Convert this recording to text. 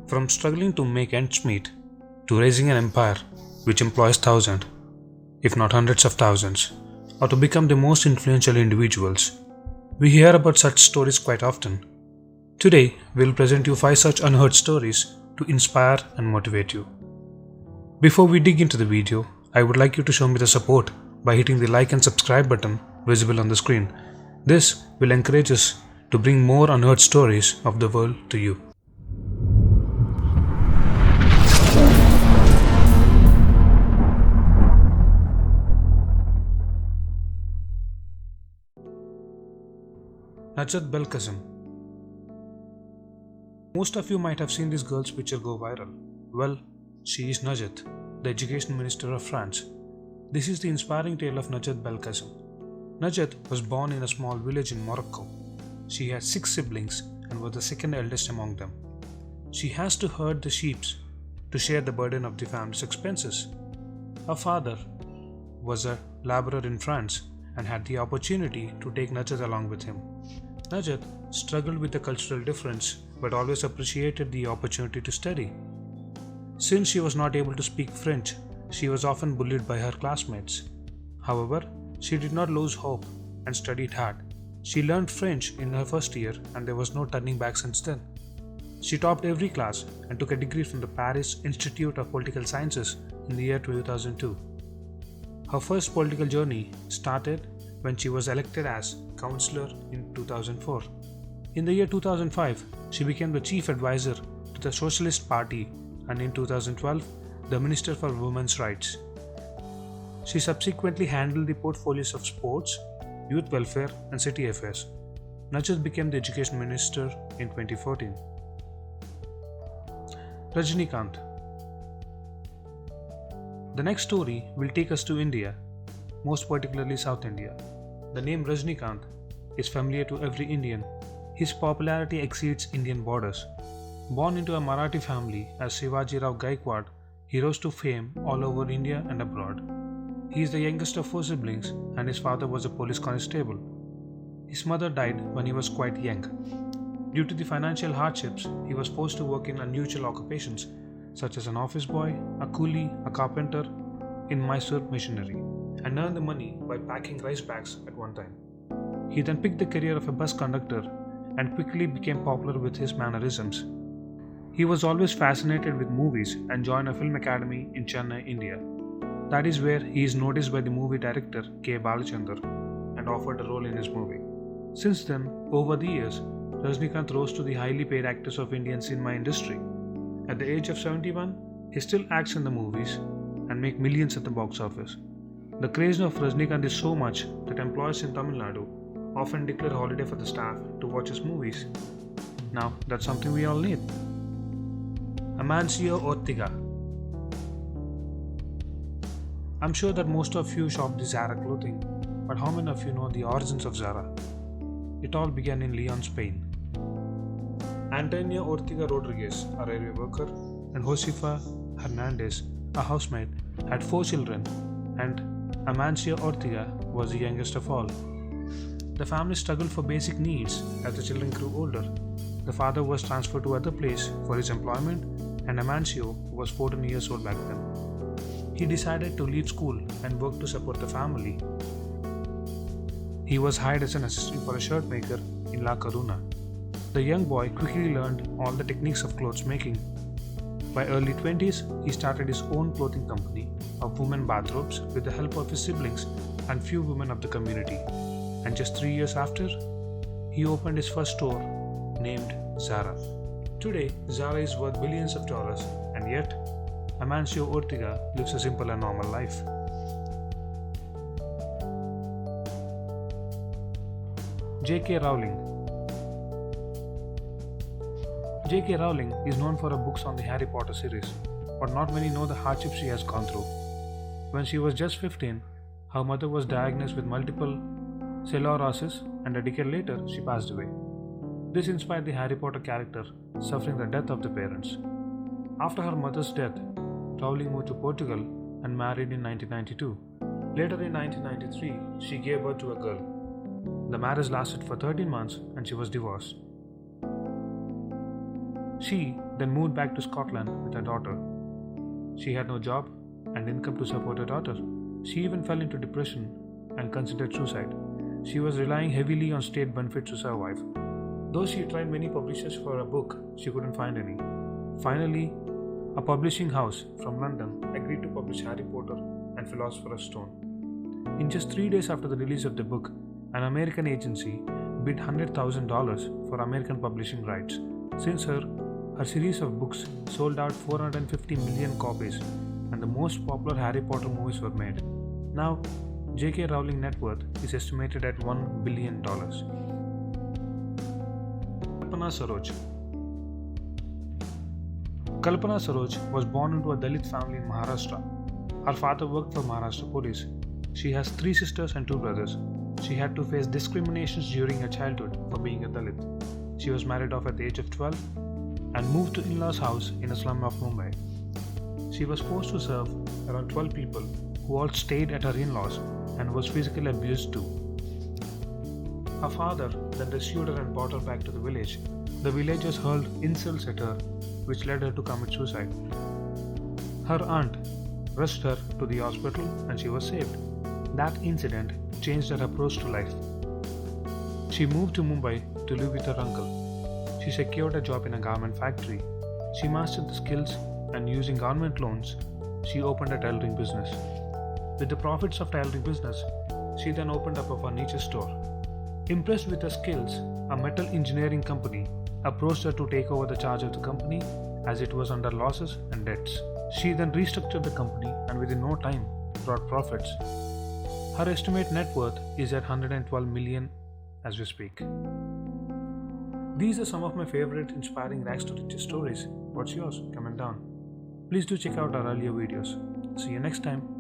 From struggling to make ends meet to raising an empire which employs thousands, if not hundreds of thousands, or to become the most influential individuals. We hear about such stories quite often. Today, we'll present you 5 such unheard stories to inspire and motivate you. Before we dig into the video, I would like you to show me the support by hitting the like and subscribe button visible on the screen. This will encourage us to bring more unheard stories of the world to you. Najat Vallaud. Most of you might have seen this girl's picture go viral. Well, she is Najat, the Education Minister of France. This is the inspiring tale of Najat Vallaud. Najat was born in a small village in Morocco. She had 6 siblings and was the second eldest among them. She has to herd the sheep to share the burden of the family's expenses. Her father was a laborer in France and had the opportunity to take Najat along with him. Najat struggled with the cultural difference but always appreciated the opportunity to study. Since she was not able to speak French, she was often bullied by her classmates. However, she did not lose hope and studied hard. She learned French in her first year and there was no turning back since then. She topped every class and took a degree from the Paris Institute of Political Sciences in the year 2002. Her first political journey started when she was elected as councillor in 2004. In the year 2005, she became the chief advisor to the Socialist Party and in 2012, the Minister for Women's Rights. She subsequently handled the portfolios of sports, youth welfare and city affairs. Najat became the Education Minister in 2014. Rajnikanth. The next story will take us to India, most particularly South India. The name Rajnikanth is familiar to every Indian. His popularity exceeds Indian borders. Born into a Marathi family as Shivaji Rao Gaikwad, he rose to fame all over India and abroad. He is the youngest of 4 siblings and his father was a police constable. His mother died when he was quite young. Due to the financial hardships, he was forced to work in unusual occupations such as an office boy, a coolie, a carpenter in Mysore missionary, and earned the money by packing rice bags at one time. He then picked the career of a bus conductor and quickly became popular with his mannerisms. He was always fascinated with movies and joined a film academy in Chennai, India. That is where he is noticed by the movie director K. Balachandar and offered a role in his movie. Since then, over the years, Rajnikanth rose to the highly paid actors of Indian cinema industry. At the age of 71, he still acts in the movies and makes millions at the box office. The craze of Rajnikanth is so much that employees in Tamil Nadu often declare holiday for the staff to watch his movies. Now, that's something we all need. Amancio Ortega. I'm sure that most of you shop the Zara clothing, but how many of you know the origins of Zara? It all began in Leon, Spain. Antonio Ortega Rodriguez, a railway worker, and Josefa Hernandez, a housemaid, had 4 children, and Amancio Ortega was the youngest of all. The family struggled for basic needs as the children grew older. The father was transferred to other place for his employment, and Amancio was 14 years old back then. He decided to leave school and work to support the family. He was hired as an assistant for a shirt maker in La Coruna. The young boy quickly learned all the techniques of clothes making. By early 20s, he started his own clothing company of women bathrobes with the help of his siblings and few women of the community. And just 3 years after, he opened his first store named Zara. Today, Zara is worth billions of dollars, and yet, Amancio Ortega lives a simple and normal life. J.K. Rowling. J.K. Rowling is known for her books on the Harry Potter series, but not many know the hardships she has gone through. When she was just 15, her mother was diagnosed with multiple sclerosis, and a decade later, she passed away. This inspired the Harry Potter character, suffering the death of the parents. After her mother's death, Rowling moved to Portugal and married in 1992. Later in 1993, she gave birth to a girl. The marriage lasted for 13 months and she was divorced. She then moved back to Scotland with her daughter. She had no job and income to support her daughter. She even fell into depression and considered suicide. She was relying heavily on state benefits to survive. Though she tried many publishers for a book, she couldn't find any. Finally, a publishing house from London agreed to publish Harry Potter and Philosopher's Stone. In just 3 days after the release of the book, an American agency bid $100,000 for American publishing rights. Since her series of books sold out 450 million copies and the most popular Harry Potter movies were made. Now, J.K. Rowling net worth is estimated at $1 billion. Kalpana Saroj. Kalpana Saroj was born into a Dalit family in Maharashtra. Her father worked for Maharashtra police. She has 3 sisters and 2 brothers. She had to face discriminations during her childhood for being a Dalit. She was married off at the age of 12 and moved to in-laws' house in a slum of Mumbai. She was forced to serve around 12 people who all stayed at her in-laws and was physically abused too. Her father then rescued her and brought her back to the village. The villagers hurled insults at her, which led her to commit suicide. Her aunt rushed her to the hospital and she was saved. That incident changed her approach to life. She moved to Mumbai to live with her uncle. She secured a job in a garment factory. She mastered the skills and using government loans, she opened a tailoring business. With the profits of tailoring business, she then opened up a furniture store. Impressed with her skills, a metal engineering company approached her to take over the charge of the company as it was under losses and debts. She then restructured the company and within no time brought profits. Her estimated net worth is at 112 million as we speak. These are some of my favorite inspiring rags to riches stories. What's yours? Comment down. Please do check out our earlier videos. See you next time.